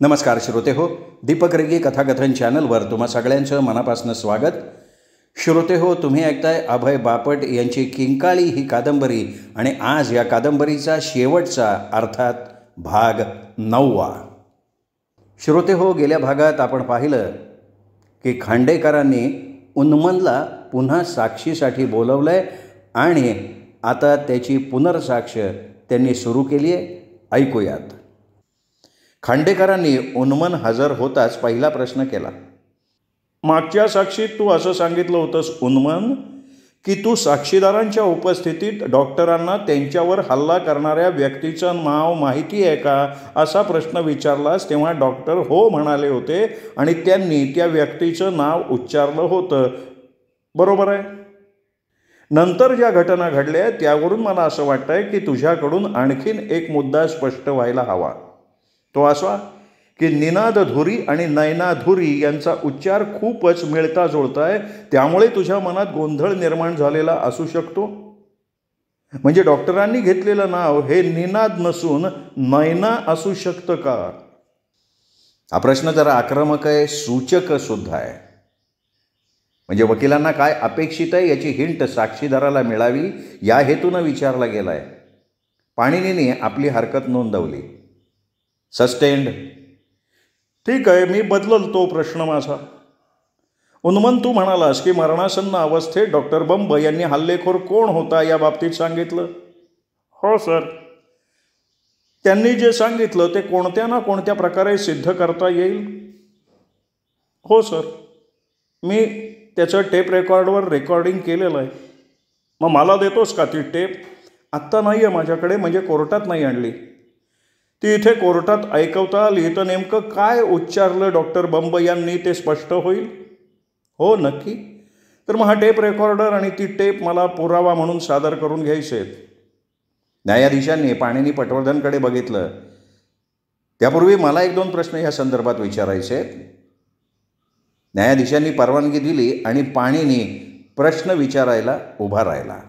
नमस्कार श्रोते हो, दीपक रेगी कथाकथन चॅनलवर तुम्हा सगळ्यांचं मनापासून स्वागत. श्रोते हो, तुम्ही ऐकताय अभय बापट यांची किंकाळी ही कादंबरी आणि आज या कादंबरीचा शेवटचा अर्थात भाग 9वा. श्रोते हो, गेल्या भागात आपण पाहिलं की खांडेकरांनी उन्मनला पुन्हा साक्षीसाठी बोलवलं आहे आणि आता त्याची पुनर्साक्ष त्यांनी सुरू केली आहे. ऐकूयात. खांडेकरांनी उन्मन हजर होताच पहिला प्रश्न केला. मागच्या साक्षीत तू असं सांगितलं होतंस उन्मन की तू साक्षीदारांच्या उपस्थितीत डॉक्टरांना त्यांच्यावर हल्ला करणाऱ्या व्यक्तीचं नाव माहिती आहे का असा प्रश्न विचारलास तेव्हा डॉक्टर हो म्हणाले होते आणि त्यांनी त्या व्यक्तीचं नाव उच्चारलं होतं, बरोबर आहे? नंतर ज्या घटना घडल्या त्यावरून मला असं वाटतंय की तुझ्याकडून आणखीन एक मुद्दा स्पष्ट व्हायला हवा. तो असा की निनादधुरी आणि नयनाधुरी यांचा उच्चार खूपच मिळता जुळता आहे, त्यामुळे तुझ्या मनात गोंधळ निर्माण झालेला असू शकतो. म्हणजे डॉक्टरांनी घेतलेलं नाव हे निनाद नसून नयना असू शकतं का? हा प्रश्न जरा आक्रमक आहे, सूचक सुद्धा आहे. म्हणजे वकिलांना काय अपेक्षित आहे याची हिंट साक्षीदाराला मिळावी या हेतूनं विचारला गेला आहे. पाणिनीने आपली हरकत नोंदवली. सस्टेंड. ठीक आहे, मी बदलल तो प्रश्न माझा. उन्मन, तू म्हणालास की मरणासन्न अवस्थेत डॉक्टर बंब यांनी हल्लेखोर कोण होता या बाबतीत सांगितलं? हो सर. त्यांनी जे सांगितलं ते कोणत्या ना कोणत्या प्रकारे सिद्ध करता येईल? हो सर, मी त्याचं टेप रेकॉर्डवर रेकॉर्डिंग केलेलं आहे. मग मला देतोस का ती टेप? आत्ता नाही आहे माझ्याकडे, म्हणजे कोर्टात नाही आणली. ती इथे कोर्टात ऐकवता आली तर नेमकं काय उच्चारलं डॉक्टर बंब यांनी ते स्पष्ट होईल. हो नक्की. तर मग हा टेप रेकॉर्डर आणि ती टेप मला पुरावा म्हणून सादर करून घ्यायचे आहेत. न्यायाधीशांनी पाणिनी पटवर्धनकडे बघितलं. त्यापूर्वी मला 1-2 प्रश्न या संदर्भात विचारायचे आहेत. न्यायाधीशांनी परवानगी दिली आणि पाणिनी प्रश्न विचारायला उभा राहिला.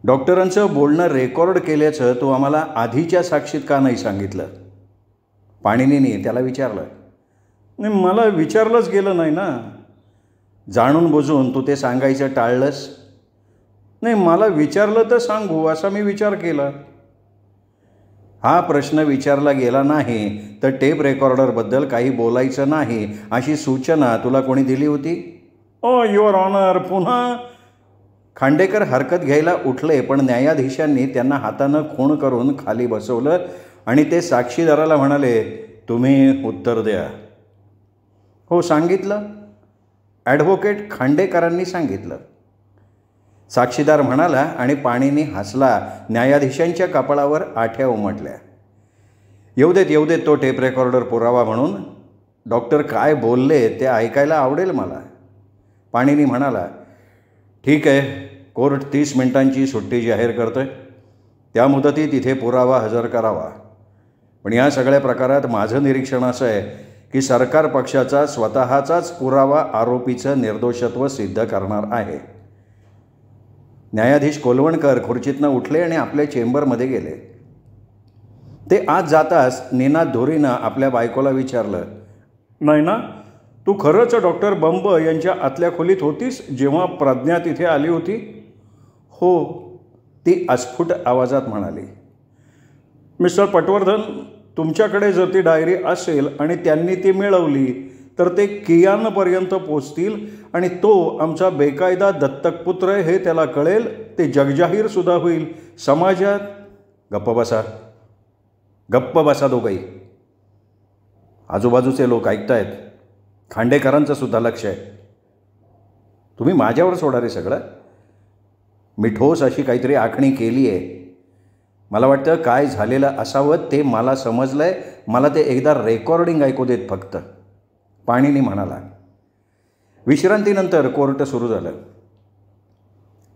डॉक्टरांचं बोलणं रेकॉर्ड केल्याचं तू आम्हाला आधीच्या साक्षीत का नाही सांगितलं? पाणिनीने त्याला विचारलं. नाही, मला विचारलंच गेलं नाही ना. जाणून बुजून तू ते सांगायचं टाळलंस. नाही, मला विचारलं तर सांगू असा मी विचार केला. हा प्रश्न विचारला गेला नाही तर टेप रेकॉर्डरबद्दल काही बोलायचं नाही अशी सूचना तुला कोणी दिली होती? ओ युअर ऑनर. पुन्हा? खांडेकर हरकत घ्यायला उठले, पण न्यायाधीशांनी त्यांना हातानं खूण करून खाली बसवलं आणि ते साक्षीदाराला म्हणाले, तुम्ही उत्तर द्या. हो सांगितलं. ॲडव्होकेट खांडेकरांनी सांगितलं. साक्षीदार म्हणाला आणि पाणिनी हसला. न्यायाधीशांच्या कपाळावर आठ्या उमटल्या. येऊ देत तो टेप रेकॉर्डर पुरावा म्हणून. डॉक्टर काय बोलले ते ऐकायला आवडेल मला. पाणिनी म्हणाला. ठीक आहे, कोर्ट 30 मिनिटांची सुट्टी जाहीर करतोय. त्या मुदतीत इथे पुरावा हजर करावा. पण या सगळ्या प्रकारात माझं निरीक्षण असं आहे की सरकार पक्षाचा स्वतःचाच पुरावा आरोपीचं निर्दोषत्व सिद्ध करणार आहे. न्यायाधीश कोलवणकर खुर्चीतनं उठले आणि आपल्या चेंबरमध्ये गेले. ते आत जाताच निनादधुरीनं आपल्या बायकोला विचारलं, नाही ना, तू खरंच डॉक्टर बंब यांच्या आतल्या खोलीत होतीस जेव्हा प्रज्ञा तिथे आली होती? हो, ती अस्फुट आवाजात म्हणाली. मिस्टर पटवर्धन, तुमच्याकडे जर ती डायरी असेल आणि त्यांनी ती मिळवली तर ते कियानपर्यंत पोचतील आणि तो आमचा बेकायदा दत्तकपुत्र आहे हे त्याला कळेल. ते जगजाहीरसुद्धा होईल समाजात. गप्प बसा दोघंही. आजूबाजूचे लोक ऐकतायत. खांडेकरांचं सुद्धा लक्ष आहे. तुम्ही माझ्यावर सोडा रे सगळं. मी ठोस अशी काहीतरी आखणी केली आहे. मला वाटतं काय झालेलं असावं ते मला समजलं आहे. मला ते एकदा रेकॉर्डिंग ऐकू देत फक्त, पाणिनी म्हणाला. विश्रांतीनंतर कोर्ट सुरू झालं.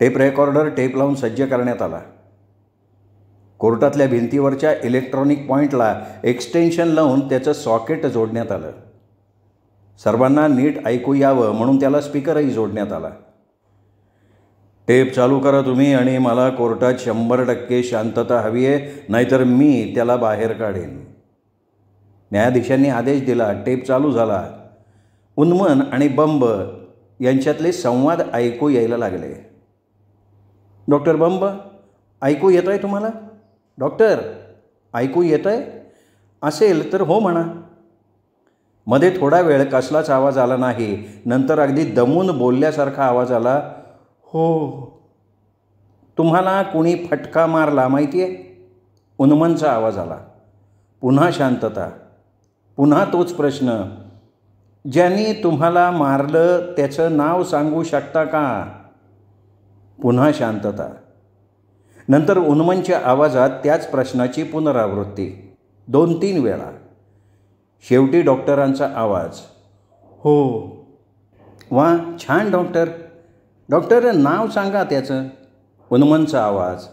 टेप रेकॉर्डर टेप लावून सज्ज करण्यात आला. कोर्टातल्या भिंतीवरच्या इलेक्ट्रॉनिक पॉईंटला एक्सटेन्शन लावून त्याचं सॉकेट जोडण्यात आलं. सर्वांना नीट ऐकू यावं म्हणून त्याला स्पीकरही जोडण्यात आला. टेप चालू करा तुम्ही आणि मला कोर्टात 100% शांतता हवी आहे, नाहीतर मी त्याला बाहेर काढेन. न्यायाधीशांनी आदेश दिला. टेप चालू झाला. उन्मन आणि बंब यांच्यातले संवाद ऐकू यायला लागले. डॉक्टर बंब, ऐकू येत आहे तुम्हाला? डॉक्टर, ऐकू येत आहे? असेल तर हो म्हणा. मध्ये थोडा वेळ कसलाच आवाज आला नाही. नंतर अगदी दमून बोलल्यासारखा आवाज आला. हो. तुम्हाला कुणी फटका मारला माहिती आहे? उन्मनचा आवाज आला. पुन्हा शांतता. पुन्हा तोच प्रश्न. ज्यांनी तुम्हाला मारलं त्याचं नाव सांगू शकता का? पुन्हा शांतता. नंतर उन्मनच्या आवाजात त्याच प्रश्नाची पुनरावृत्ती 2-3 वेळा. शेवटी डॉक्टरांचा आवाज. हो. वा, छान डॉक्टर. डॉक्टर, नाव सांगा त्याचं. उन्मनचा आवाज.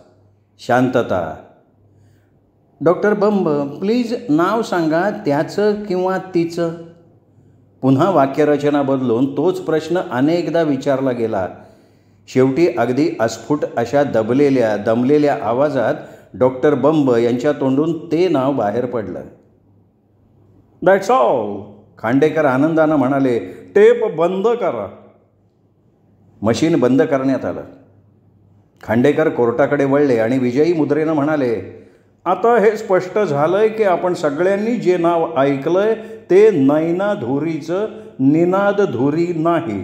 शांतता. डॉक्टर बंब, प्लीज नाव सांगा त्याचं किंवा तिचं. पुन्हा वाक्यरचना बदलून तोच प्रश्न अनेकदा विचारला गेला. शेवटी अगदी अस्फुट अशा दमलेल्या आवाजात डॉक्टर बंब यांच्या तोंडून ते नाव बाहेर पडलं. That's all. खांडेकर आनंदानं म्हणाले. टेप बंद करा. मशीन बंद करण्यात आलं. खांडेकर कोर्टाकडे वळले आणि विजयी मुद्रेनं म्हणाले, आता हे स्पष्ट झालंय की आपण सगळ्यांनी जे नाव ऐकलंय ते नैना धुरीचं निनाद धुरी नाही.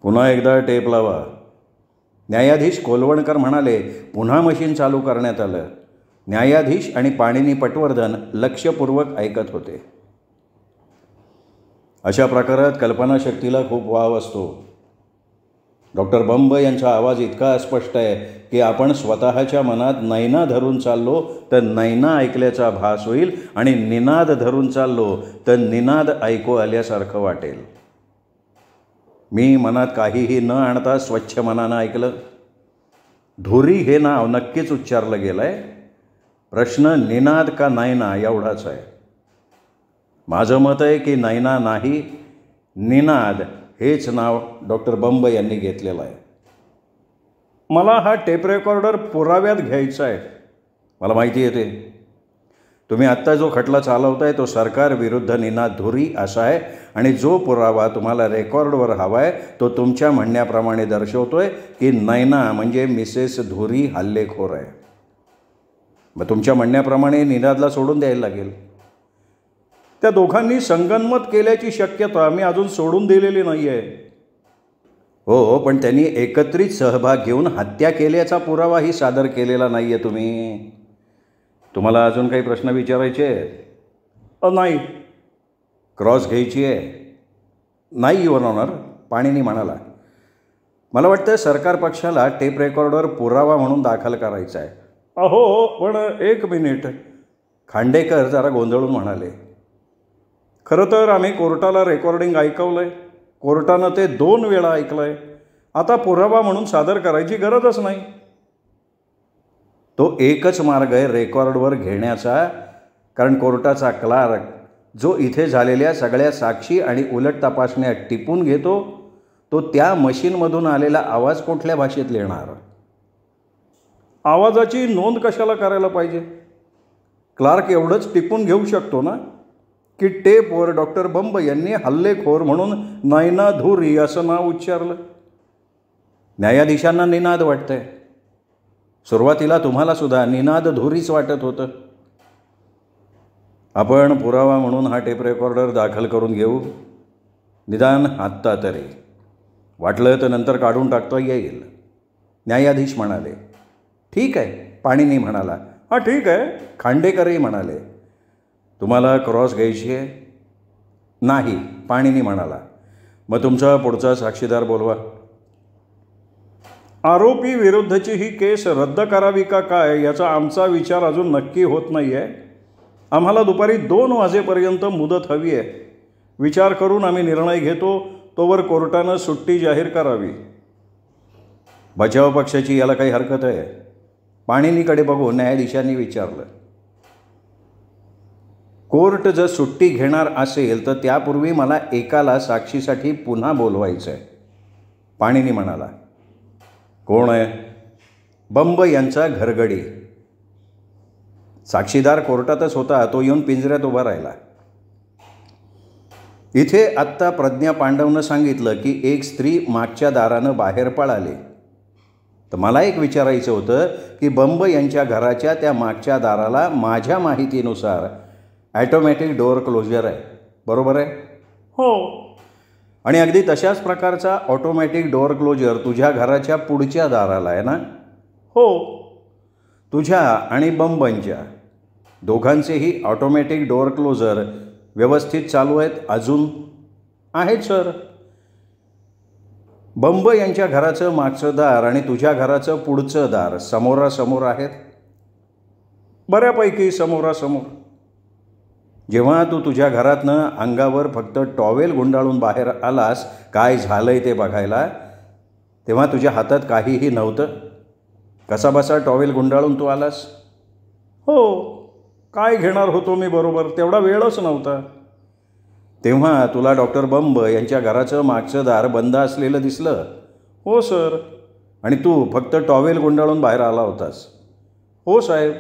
पुन्हा एकदा टेप लावा. न्यायाधीश कोलवणकर म्हणाले. पुन्हा मशीन चालू करण्यात आलं. न्यायाधीश आणि पाणिनी पटवर्धन लक्षपूर्वक ऐकत होते. अशा प्रकारात कल्पनाशक्तीला खूप वाव असतो. डॉक्टर बंब यांचा आवाज इतका अस्पष्ट आहे की आपण स्वतःच्या मनात नैना धरून चाललो तर नैना ऐकल्याचा भास होईल आणि निनाद धरून चाललो तर निनाद ऐकू आल्यासारखं वाटेल. मी मनात काहीही न आणता स्वच्छ मनानं ऐकलं. धुरी हे नाव नक्कीच उच्चारलं गेलं आहे. प्रश्न निनाद का नैना एवढाच आहे. माझं मत आहे की नैना नाही, निनाद हेच नाव डॉक्टर बंब यांनी घेतलेलं आहे. मला हा टेप रेकॉर्डर पुराव्यात घ्यायचा आहे. मला माहिती आहे ते. तुम्ही आत्ता जो खटला चालवताय तो सरकार विरुद्ध निनाद धुरी असा आहे आणि जो पुरावा तुम्हाला रेकॉर्डवर हवा आहे तो तुमच्या म्हणण्याप्रमाणे दर्शवतोय की नैना म्हणजे मिसेस धुरी हल्लेखोर आहे. मग तुमच्या म्हणण्याप्रमाणे निनादला सोडून द्यायला लागेल. त्या दोघांनी संगनमत केल्याची शक्यता मी अजून सोडून दिलेली नाही आहे. हो, पण त्यांनी एकत्रित सहभाग घेऊन हत्या केल्याचा पुरावाही सादर केलेला नाही आहे तुम्ही. तुम्हाला अजून काही प्रश्न विचारायचे आहेत? नाही. क्रॉस घ्यायची आहे? नाही युअर ऑनर, पाणिनी म्हणाला. मला वाटतं सरकार पक्षाला टेप रेकॉर्डर पुरावा म्हणून दाखल करायचा आहे. अहो, पण 1 मिनिट. खांडेकर जरा गोंधळून म्हणाले. खरं तर आम्ही कोर्टाला रेकॉर्डिंग ऐकवलं आहे. कोर्टानं ते 2 वेळा ऐकलं आहे. आता पुरावा म्हणून सादर करायची गरजच नाही. तो एकच मार्ग आहे रेकॉर्डवर घेण्याचा, कारण कोर्टाचा क्लार्क जो इथे झालेल्या सगळ्या साक्षी आणि उलट तपासण्या टिपून घेतो तो त्या मशीनमधून आलेला आवाज कुठल्या भाषेत लिहिणार? आवाजाची नोंद कशाला करायला पाहिजे? क्लार्क एवढंच टिपून घेऊ शकतो ना की टेपवर डॉक्टर बंब यांनी हल्लेखोर म्हणून नैना धुरी असं नाव उच्चारलं. न्यायाधीशांना निनाद वाटतंय. सुरुवातीला तुम्हाला सुद्धा निनाद धुरीच वाटत होतं. आपण पुरावा म्हणून हा टेप रेकॉर्डर दाखल करून घेऊ, निदान आत्ता तरी. वाटलं तर नंतर काढून टाकता येईल. न्यायाधीश म्हणाले. ठीक आहे, पाणिनी म्हणाला. हां ठीक आहे, खांडेकरही म्हणाले. तुम्हाला क्रॉस घ्यायची आहे? नाही, पाणिनी म्हणाला. मग तुमचा पुढचा साक्षीदार बोलवा. आरोपी विरुद्धची ही केस रद्द करावी का काय याचा आमचा विचार अजून नक्की होत नाही आहे. आम्हाला दुपारी 2 वाजेपर्यंत मुदत हवी आहे. विचार करून आम्ही निर्णय घेतो. तोवर कोर्टानं सुट्टी जाहीर करावी. बचाव पक्षाची याला काही हरकत आहे? पाणिनीकडे बघून न्यायाधीशांनी विचारलं. कोर्ट जर सुट्टी घेणार असेल तर त्यापूर्वी मला एकाला साक्षीसाठी पुन्हा बोलवायचं आहे, पाणिनी म्हणाला. कोण आहे? बंब यांचा घरगडी. साक्षीदार कोर्टातच होता, तो येऊन पिंजऱ्यात उभा राहिला. इथे आत्ता प्रज्ञा पांडवनं सांगितलं की एक स्त्री मागच्या दारानं बाहेर पळाली. तर मला एक विचारायचं होतं की बंब यांच्या घराच्या त्या मागच्या दाराला माझ्या माहितीनुसार ॲटोमॅटिक डोअर क्लोजर आहे, बरोबर आहे? हो. आणि अगदी तशाच प्रकारचा ऑटोमॅटिक डोअर क्लोजर तुझ्या घराच्या पुढच्या दाराला आहे ना? हो. तुझ्या आणि बंबंच्या दोघांचेही ऑटोमॅटिक डोअर क्लोजर व्यवस्थित चालू आहेत अजून? आहेत सर. बंब यांच्या घराचं मागचं दार आणि तुझ्या घराचं पुढचं दार समोरासमोर आहेत? बऱ्यापैकी समोरासमोर. जेव्हा तू तुझ्या घरातनं अंगावर फक्त टॉवेल गुंडाळून बाहेर आलास काय झालंय ते बघायला, तेव्हा तुझ्या हातात काहीही नव्हतं? कसा बसा टॉवेल गुंडाळून तू आलास? हो. काय घेणार होतो मी बरोबर, तेवढा वेळच नव्हता. तेव्हा तुला डॉक्टर बंब यांच्या घराचं मागचं दार बंद असलेलं दिसलं? हो सर. आणि तू फक्त टॉवेल गुंडाळून बाहेर आला होतास? हो साहेब.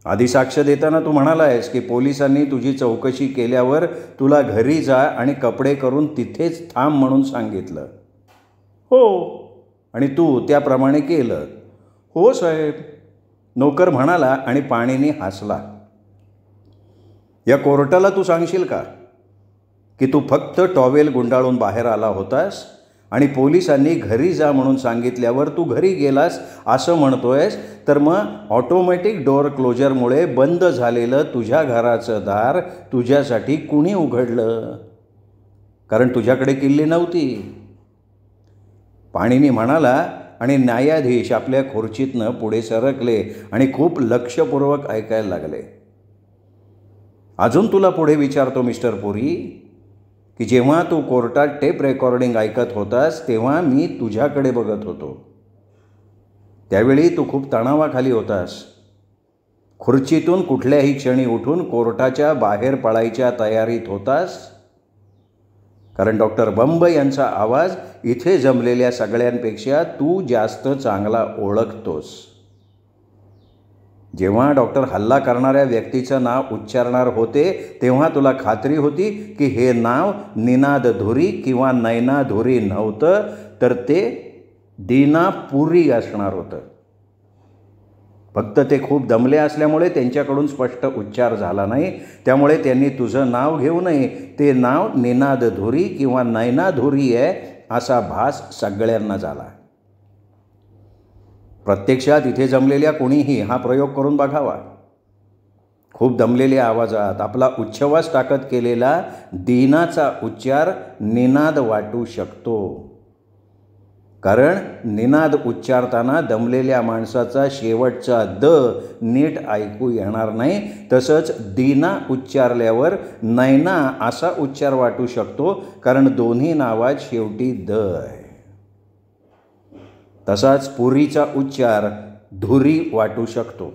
आधी साक्ष देताना तू म्हणाला आहेस की पोलिसांनी तुझी चौकशी केल्यावर तुला घरी जा आणि कपडे करून तिथेच थांब म्हणून सांगितलं. हो. आणि तू त्याप्रमाणे केलं? हो साहेब. नोकर म्हणाला आणि पाणीने हसला. या कोर्टाला तू सांगशील का की तू फक्त टॉवेल गुंडाळून बाहेर आला होतास आणि पोलिसांनी घरी जा म्हणून सांगितल्यावर तू घरी गेलास असं म्हणतोयस? तर मग ऑटोमॅटिक डोअर क्लोजरमुळे बंद झालेलं तुझ्या घराचं दार तुझ्यासाठी कुणी उघडलं? कारण तुझ्याकडे किल्ली नव्हती. पाणीनी म्हणाला आणि न्यायाधीश आपल्या खुर्चीतनं पुढे सरकले आणि खूप लक्षपूर्वक ऐकायला लागले. अजून तुला पुढे विचारतो मिस्टर पुरी की जेव्हा तू कोर्टात टेप रेकॉर्डिंग ऐकत होतास तेव्हा मी तुझ्याकडे बघत होतो. त्यावेळी तू खूप तणावाखाली होतास. खुर्चीतून कुठल्याही क्षणी उठून कोर्टाच्या बाहेर पळायच्या तयारीत होतास. कारण डॉक्टर बंब यांचा आवाज इथे जमलेल्या सगळ्यांपेक्षा तू जास्त चांगला ओळखतोस. जेव्हा डॉक्टर हल्ला करणाऱ्या व्यक्तीचं नाव उच्चारणार होते तेव्हा तुला खात्री होती की हे नाव निनाद धुरी किंवा नैना धुरी नव्हतं, तर ते दीना पुरी असणार होतं. फक्त ते खूप दमले असल्यामुळे त्यांच्याकडून स्पष्ट उच्चार झाला नाही, त्यामुळे त्यांनी तुझं नाव घेऊ नये. ते नाव निनाद धुरी किंवा नैना धुरी आहे असा भास सगळ्यांना झाला. प्रत्यक्षात इथे जमलेल्या कोणीही हा प्रयोग करून बघावा. खूप दमलेल्या आवाजात आपला उच्छवास टाकत केलेला दीनाचा उच्चार निनाद वाटू शकतो. कारण निनाद उच्चारताना दमलेल्या माणसाचा शेवटचा द नीट ऐकू येणार नाही. तसंच दीना उच्चारल्यावर नैना असा उच्चार वाटू शकतो, कारण दोन्ही नावात शेवटी द आहे. तसाच पुरीचा उच्चार धुरी वाटू शकतो.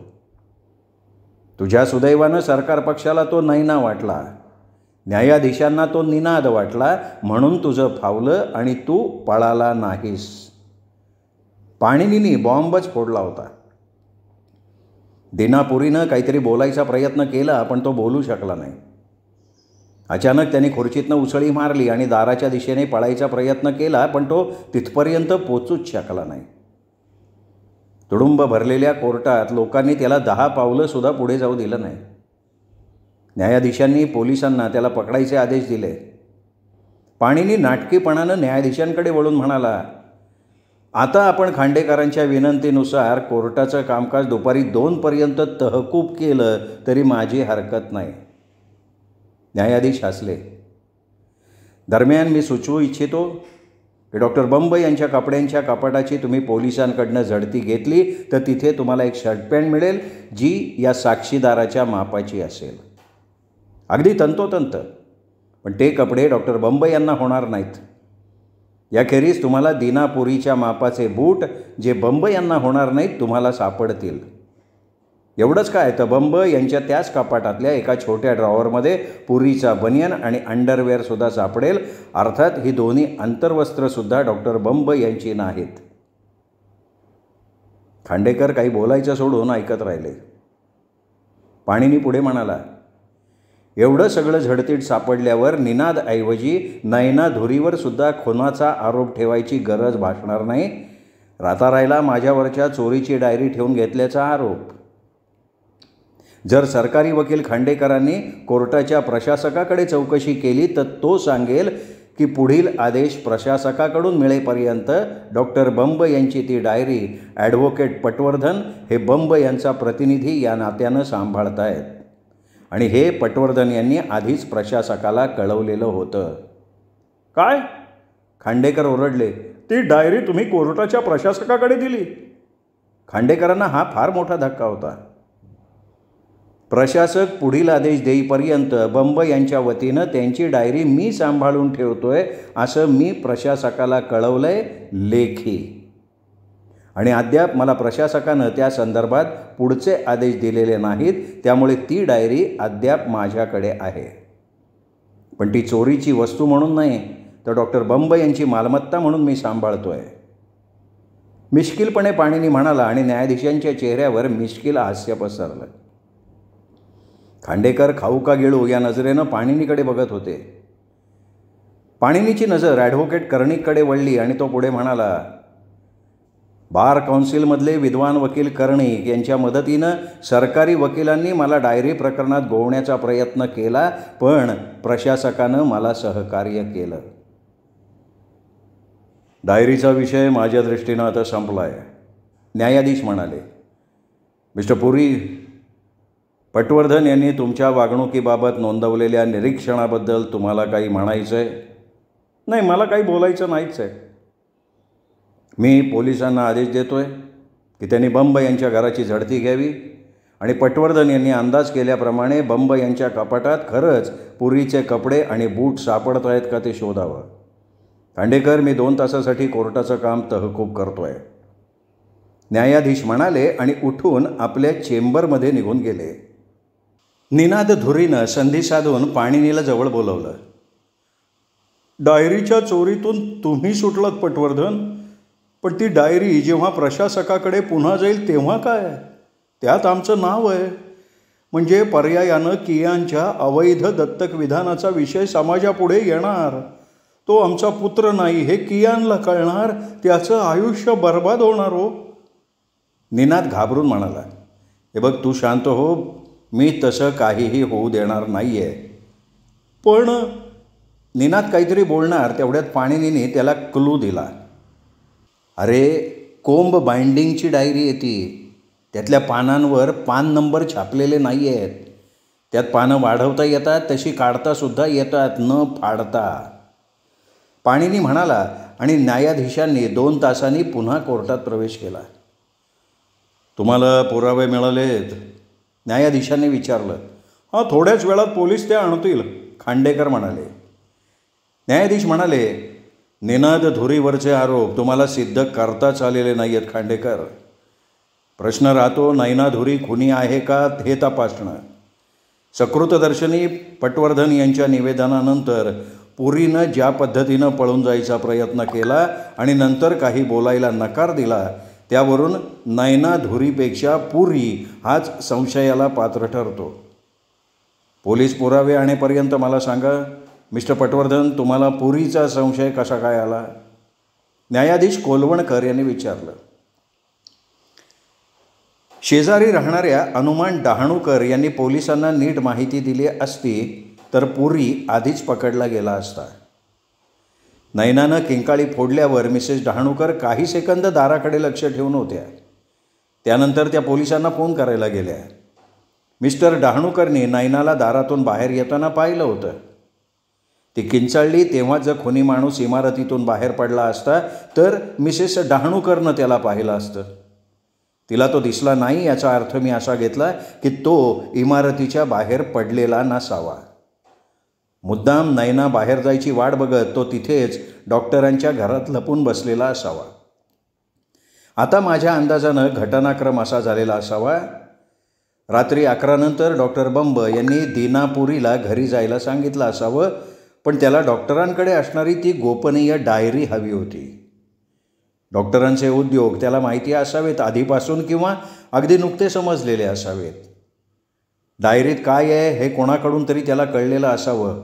तुझ्या सुदैवानं सरकार पक्षाला तो नैना वाटला, न्यायाधीशांना तो निनाद वाटला, म्हणून तुझं फावलं आणि तू पळाला नाहीस. पाणिनीनी बॉम्बच फोडला होता. दीनापुरीनं काहीतरी बोलायचा प्रयत्न केला पण तो बोलू शकला नाही. अचानक त्याने खुर्चीतनं उसळी मारली आणि दाराच्या दिशेने पळायचा प्रयत्न केला पण तो तिथपर्यंत पोचूच शकला नाही. तुडुंब भरलेल्या कोर्टात लोकांनी त्याला 10 पावलंसुद्धा पुढे जाऊ दिलं नाही. न्यायाधीशांनी पोलिसांना त्याला पकडायचे आदेश दिले. पाणीनी नाटकीपणानं न्यायाधीशांकडे वळून म्हणाला, आता आपण खांडेकरांच्या विनंतीनुसार कोर्टाचं कामकाज दुपारी 2पर्यंत तहकूब केलं तरी माझी हरकत नाही. न्यायाधीश हसले. दरम्यान मी सुचवू इच्छितो की डॉक्टर बंब यांच्या कपड्यांच्या कपाटाची तुम्ही पोलिसांकडनं झडती घेतली तर तिथे तुम्हाला एक शर्ट पॅन्ट मिळेल जी या साक्षीदाराच्या मापाची असेल. अगदी तंतोतंत. पण ते कपडे डॉक्टर बंब यांना होणार नाहीत. याखेरीज तुम्हाला दीनापुरीच्या मापाचे बूट जे बंब यांना होणार नाहीत तुम्हाला सापडतील. एवढंच काय तर बंब यांच्या त्याच कपाटातल्या एका छोट्या ड्रॉवरमध्ये पुरीचा बनियन आणि अंडरवेअरसुद्धा सापडेल. अर्थात ही दोन्ही अंतर्वस्त्रसुद्धा डॉक्टर बंब यांची नाहीत. खांडेकर काही बोलायचं सोडून ऐकत राहिले. पाणिनी पुढे म्हणाला, एवढं सगळं झडतीट सापडल्यावर निनादऐवजी नयना धुरीवर सुद्धा खुनाचा आरोप ठेवायची गरज भासणार नाही. राहिला माझ्यावरच्या चोरीची डायरी ठेवून घेतल्याचा आरोप. जर सरकारी वकील खांडेकरांनी कोर्टाच्या प्रशासकाकडे चौकशी केली तर तो सांगेल की पुढील आदेश प्रशासकाकडून मिळेपर्यंत डॉक्टर बंब यांची ती डायरी ॲडव्होकेट पटवर्धन हे बंब यांचा प्रतिनिधी या नात्यानं सांभाळतायत आणि हे पटवर्धन यांनी आधीच प्रशासकाला कळवलेलं होतं. काय? खांडेकर ओरडले. ती डायरी तुम्ही कोर्टाच्या प्रशासकाकडे दिली? खांडेकरांना हा फार मोठा धक्का होता. प्रशासक पुढील आदेश देईपर्यंत बंब यांच्या वतीनं त्यांची डायरी मी सांभाळून ठेवतोय असं मी प्रशासकाला कळवलंय लेखी. आणि अद्याप मला प्रशासकानं त्या संदर्भात पुढचे आदेश दिलेले नाहीत. त्यामुळे ती डायरी अद्याप माझ्याकडे आहे. पण ती चोरीची वस्तू म्हणून नाही तर डॉक्टर बंब यांची मालमत्ता म्हणून मी सांभाळतोय. मिश्किलपणे पाणिनी म्हणाला आणि न्यायाधीशांच्या चेहऱ्यावर मिश्किल हास्य पसरलं. खांडेकर खाऊ का गिळू या नजरेनं पाणिनीकडे बघत होते. पाणिनीची नजर ॲडव्होकेट कर्णिककडे वळली आणि तो पुढे म्हणाला, बार काउन्सिलमधले विद्वान वकील कर्णिक यांच्या मदतीनं सरकारी वकिलांनी मला डायरी प्रकरणात गोवण्याचा प्रयत्न केला, पण प्रशासकानं मला सहकार्य केलं. डायरीचा विषय माझ्या दृष्टीनं आता संपला आहे, न्यायाधीश म्हणाले. मिस्टर पुरी, पटवर्धन यांनी तुमच्या वागणुकीबाबत नोंदवलेल्या निरीक्षणाबद्दल तुम्हाला काही म्हणायचं आहे? नाही, मला काही बोलायचं नाहीच आहे. मी पोलिसांना आदेश देतोय की त्यांनी बंब यांच्या घराची झडती घ्यावी आणि पटवर्धन यांनी अंदाज केल्याप्रमाणे बंब यांच्या कपाटात खरंच पुरीचे कपडे आणि बूट सापडत आहेत का ते शोधावं. खांडेकर, मी 2 तासासाठी कोर्टाचं काम तहकूब करतोय, न्यायाधीश म्हणाले आणि उठून आपल्या चेंबरमध्ये निघून गेले. निनाद धुरीनं संधी साधून पाणिनीला जवळ बोलवलं. डायरीच्या चोरीतून तुम्ही सुटलात पटवर्धन, पण ती डायरी जेव्हा प्रशासकाकडे पुन्हा जाईल तेव्हा काय? त्यात आमचं नाव आहे. म्हणजे पर्यायानं कियांच्या अवैध दत्तक विधानाचा विषय समाजापुढे येणार. तो आमचा पुत्र नाही हे कियांला कळणार, त्याचं आयुष्य बर्बाद होणार हो. निनाद घाबरून म्हणाला, हे बघ, तू शांत हो, मी तसं काहीही होऊ देणार नाही आहे. पण निनाद काहीतरी बोलणार तेवढ्यात पाणिनीने त्याला क्लू दिला. अरे, कोंब बाइंडिंगची डायरी आहे ती. त्यातल्या पानांवर पान नंबर छापलेले नाही आहेत. त्यात पानं वाढवता येतात, तशी काढतासुद्धा येतात, न फाडता. पाणिनी म्हणाला आणि न्यायाधीशांनी 2 तासांनी पुन्हा कोर्टात प्रवेश केला. तुम्हाला पुरावे मिळालेत? न्यायाधीशांनी विचारलं. हां, थोड्याच वेळात पोलीस ते आणतील, खांडेकर म्हणाले. न्यायाधीश म्हणाले, निनाद धुरीवरचे आरोप तुम्हाला सिद्ध करताच आलेले नाही आहेत खांडेकर. प्रश्न राहतो नयना धुरी खुनी आहे का हे तपासणं. सकृतदर्शनी पटवर्धन यांच्या निवेदनानंतर पुरीनं ज्या पद्धतीनं पळून जायचा प्रयत्न केला आणि नंतर काही बोलायला नकार दिला, त्यावरून नयना धुरीपेक्षा पुरी हाच संशयाला पात्र ठरतो. पोलीस पुरावे आणेपर्यंत मला सांगा, मिस्टर पटवर्धन, तुम्हाला पुरीचा संशय कसा काय आला? न्यायाधीश कोलवणकर यांनी विचारलं. शेजारी राहणाऱ्या अनुमान डहाणूकर यांनी पोलिसांना नीट माहिती दिली असती तर पुरी आधीच पकडला गेला असता. नयनानं किंकाळी फोडल्यावर मिसेस डहाणूकर काही सेकंद दाराकडे लक्ष ठेवून होत्या. त्यानंतर त्या पोलिसांना फोन करायला गेल्या. मिस्टर डहाणूकरनी नयनाला दारातून बाहेर येताना पाहिलं होतं. ती किंचाळली तेव्हा जर खुनी माणूस इमारतीतून बाहेर पडला असता तर मिसेस डहाणूकरनं त्याला पाहिलं असतं. तिला तो दिसला नाही, याचा अर्थ मी असा घेतला की तो इमारतीच्या बाहेर पडलेला नसावा. मुद्दाम नयना बाहेर जायची वाट बघत तो तिथेच डॉक्टरांच्या घरात लपून बसलेला असावा. आता माझ्या अंदाजानं घटनाक्रम असा झालेला असावा. रात्री 11 नंतर डॉक्टर बंब यांनी दीनापुरीला घरी जायला सांगितलं असावं, पण त्याला डॉक्टरांकडे असणारी ती गोपनीय डायरी हवी होती. डॉक्टरांचे उद्योग त्याला माहिती असावेत आधीपासून किंवा अगदी नुकते समजलेले असावेत. डायरीत काय आहे हे कोणाकडून तरी त्याला कळलेलं असावं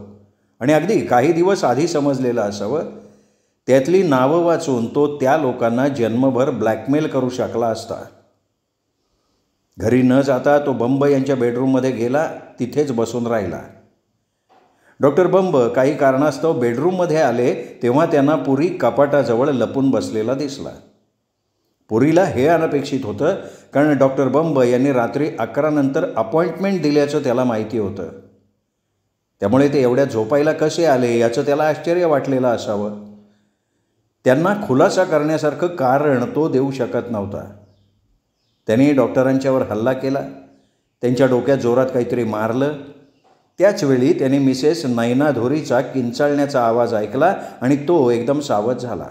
आणि अगदी काही दिवस आधी समजलेलं असावं. त्यातली नावं वाचून तो त्या लोकांना जन्मभर ब्लॅकमेल करू शकला असता. घरी न जाता तो बंब यांच्या बेडरूममध्ये गेला, तिथेच बसून राहिला. डॉक्टर बंब काही कारणास्तव बेडरूममध्ये आले तेव्हा त्यांना पुरी कपाटाजवळ लपून बसलेला दिसला. पुरीला हे अनपेक्षित होतं, कारण डॉक्टर बंब यांनी रात्री 11 नंतर अपॉइंटमेंट दिल्याचं त्याला माहिती होतं. त्यामुळे ते एवढ्या झोपायला कसे आले याचं त्याला आश्चर्य वाटलेलं असावं. त्यांना खुलासा करण्यासारखं कारण तो देऊ शकत नव्हता. त्यांनी डॉक्टरांच्यावर हल्ला केला, त्यांच्या डोक्यात जोरात काहीतरी मारलं. त्याचवेळी त्याने मिसेस नैना धुरीचा किंचाळण्याचा आवाज ऐकला आणि तो एकदम सावध झाला.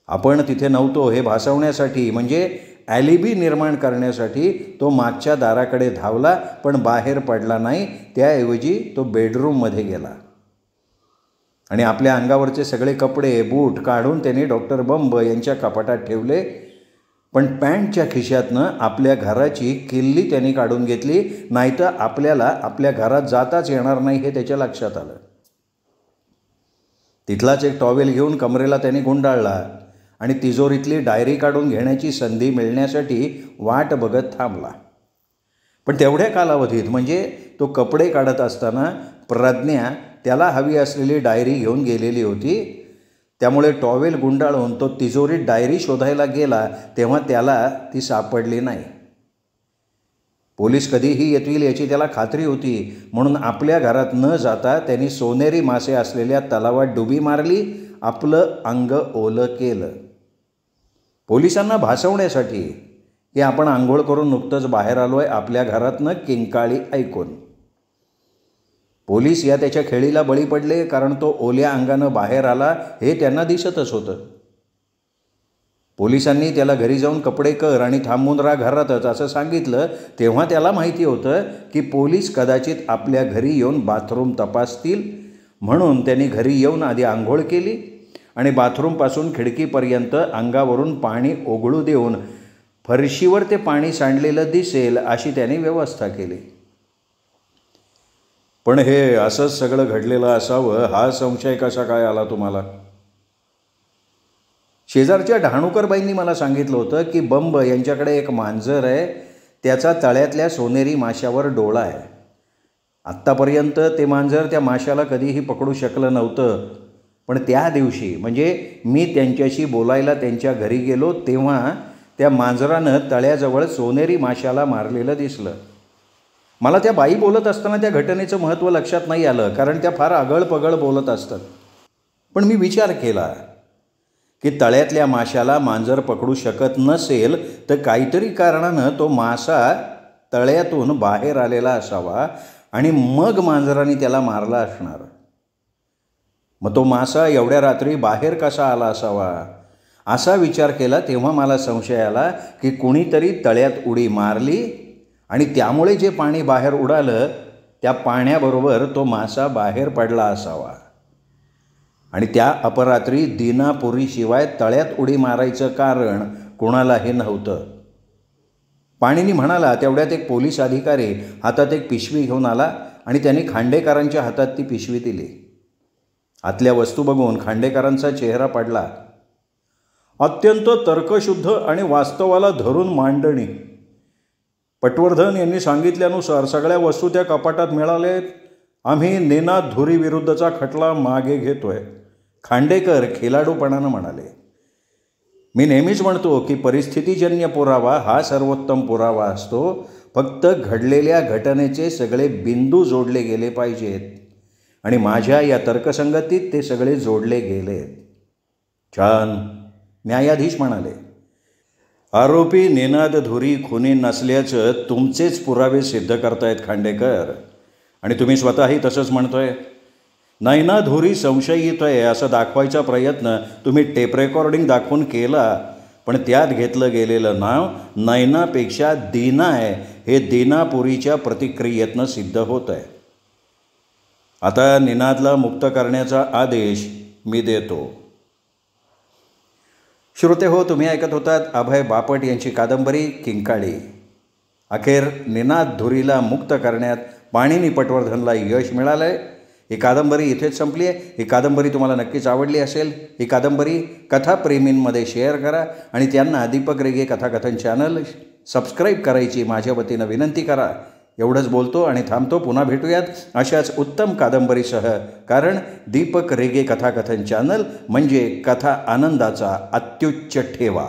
आपण तिथे नव्हतो हे भासवण्यासाठी, म्हणजे ॲलिबी निर्माण करण्यासाठी तो मागच्या दाराकडे धावला, पण बाहेर पडला नाही. त्याऐवजी तो बेडरूममध्ये गेला आणि आपल्या अंगावरचे सगळे कपडे बूट काढून त्याने डॉक्टर बंब यांच्या कपाटात ठेवले. पण पॅन्टच्या खिशातनं आपल्या घराची किल्ली त्यांनी काढून घेतली, नाहीतर आपल्याला आपल्या घरात जाताच येणार नाही हे त्याच्या लक्षात आलं. तिथलाच एक टॉवेल घेऊन कमरेला त्याने गुंडाळला आणि तिजोरीतली डायरी काढून घेण्याची संधी मिळण्यासाठी वाट बघत थांबला. पण तेवढ्या कालावधीत, म्हणजे तो कपडे काढत असताना प्रज्ञा त्याला हवी असलेली डायरी घेऊन गेलेली होती. त्यामुळे टॉवेल गुंडाळून तो तिजोरीत डायरी शोधायला गेला तेव्हा त्याला ती सापडली नाही. पोलीस कधीही येतील याची त्याला खात्री होती, म्हणून आपल्या घरात न जाता त्यांनी सोनेरी मासे असलेल्या तलावात डुबी मारली, आपलं अंग ओलं केलं. पोलिसांना भासवण्यासाठी की आपण आंघोळ करून नुकतंच बाहेर आलोय आपल्या घरातनं किंकाळी ऐकून. पोलीस या त्याच्या खेळीला बळी पडले, कारण तो ओल्या अंगानं बाहेर आला हे त्यांना दिसतच होतं. पोलिसांनी त्याला घरी जाऊन कपडे कर आणि थांबून राहा घरातच असं सांगितलं तेव्हा त्याला माहिती होतं की पोलीस कदाचित आपल्या घरी येऊन बाथरूम तपासतील, म्हणून त्यांनी घरी येऊन आधी आंघोळ केली आणि बाथरूमपासून खिडकीपर्यंत अंगावरून पाणी ओघळू देऊन फरशीवर ते पाणी सांडलेलं दिसेल अशी त्यांनी व्यवस्था केली. पण हे असंच सगळं घडलेलं असावं हा संशय कसा काय आला तुम्हाला? शेजारच्या डहाणूकरबाईंनी मला सांगितलं होतं की बंब यांच्याकडे एक मांजर आहे, त्याचा तळ्यातल्या सोनेरी माशावर डोळा आहे. आत्तापर्यंत ते मांजर त्या माशाला कधीही पकडू शकलं नव्हतं, पण त्या दिवशी म्हणजे मी त्यांच्याशी बोलायला त्यांच्या घरी गेलो तेव्हा त्या मांजरानं तळ्याजवळ सोनेरी माशाला मारलेलं दिसलं. मला त्या बाई बोलत असताना त्या घटनेचं महत्त्व लक्षात नाही आलं, कारण त्या फार आगळपगळ बोलत असतात. पण मी विचार केला की तळ्यातल्या माशाला मांजर पकडू शकत नसेल तर काहीतरी कारणानं तो मासा तळ्यातून बाहेर आलेला असावा आणि मग मांजराने त्याला मारला असणार. मग तो मासा एवढ्या रात्री बाहेर कसा आला असावा असा विचार केला तेव्हा मला संशय आला की कुणीतरी तळ्यात उडी मारली आणि त्यामुळे जे पाणी बाहेर उडालं त्या पाण्याबरोबर तो मासा बाहेर पडला असावा. आणि त्या अपरात्री दिनापुरीशिवाय तळ्यात उडी मारायचं कारण कोणालाही नव्हतं. पाणीनी म्हणाला तेवढ्यात एक पोलीस अधिकारी हातात एक पिशवी घेऊन आला आणि त्यांनी खांडेकरांच्या हातात ती पिशवी दिली. आतल्या वस्तू बघून खांडेकरांचा चेहरा पडला. अत्यंत तर्कशुद्ध आणि वास्तवाला धरून मांडणी. पटवर्धन यांनी सांगितल्यानुसार सगळ्या वस्तू त्या कपाटात मिळालेत. आम्ही नेना धुरी विरुद्धचा खटला मागे घेतोय, खांडेकर खेलाडूपणानं म्हणाले. मी नेहमीच म्हणतो की परिस्थितीजन्य पुरावा हा सर्वोत्तम पुरावा असतो. फक्त घडलेल्या घटनेचे सगळे बिंदू जोडले गेले पाहिजेत आणि माझ्या या तर्कसंगतीत ते सगळे जोडले गेलेत. छान, न्यायाधीश म्हणाले. आरोपी निनाद धुरी खुनी नसल्याचं तुमचेच पुरावे सिद्ध करतायत खांडेकर, आणि तुम्ही स्वतःही तसंच म्हणतोय. नैना धुरी संशयित आहे असं दाखवायचा प्रयत्न तुम्ही टेप रेकॉर्डिंग दाखवून केला, पण त्यात घेतलं गेलेलं नाव नैनापेक्षा दीना आहे हे दीनापुरीच्या प्रतिक्रियेतनं सिद्ध होत आहे. आता निनादला मुक्त करण्याचा आदेश मी देतो. श्रोते हो, तुम्ही ऐकत होतात अभय बापट यांची कादंबरी किंकाळी. अखेर निनाद धुरीला मुक्त करण्यात पाणिनी पटवर्धनला यश मिळालं आहे. ही कादंबरी इथेच संपली आहे. ही कादंबरी तुम्हाला नक्कीच आवडली असेल. ही कादंबरी कथाप्रेमींमध्ये शेअर करा आणि त्यांना दीपक रेगे कथाकथन चॅनल सबस्क्राईब करायची माझ्या वतीनं विनंती करा. एवढंच बोलतो आणि थांबतो. पुन्हा भेटूयात अशाच उत्तम कादंबरीसह. कारण दीपक रेगे कथाकथन चॅनल म्हणजे कथा आनंदाचा अत्युच्च ठेवा.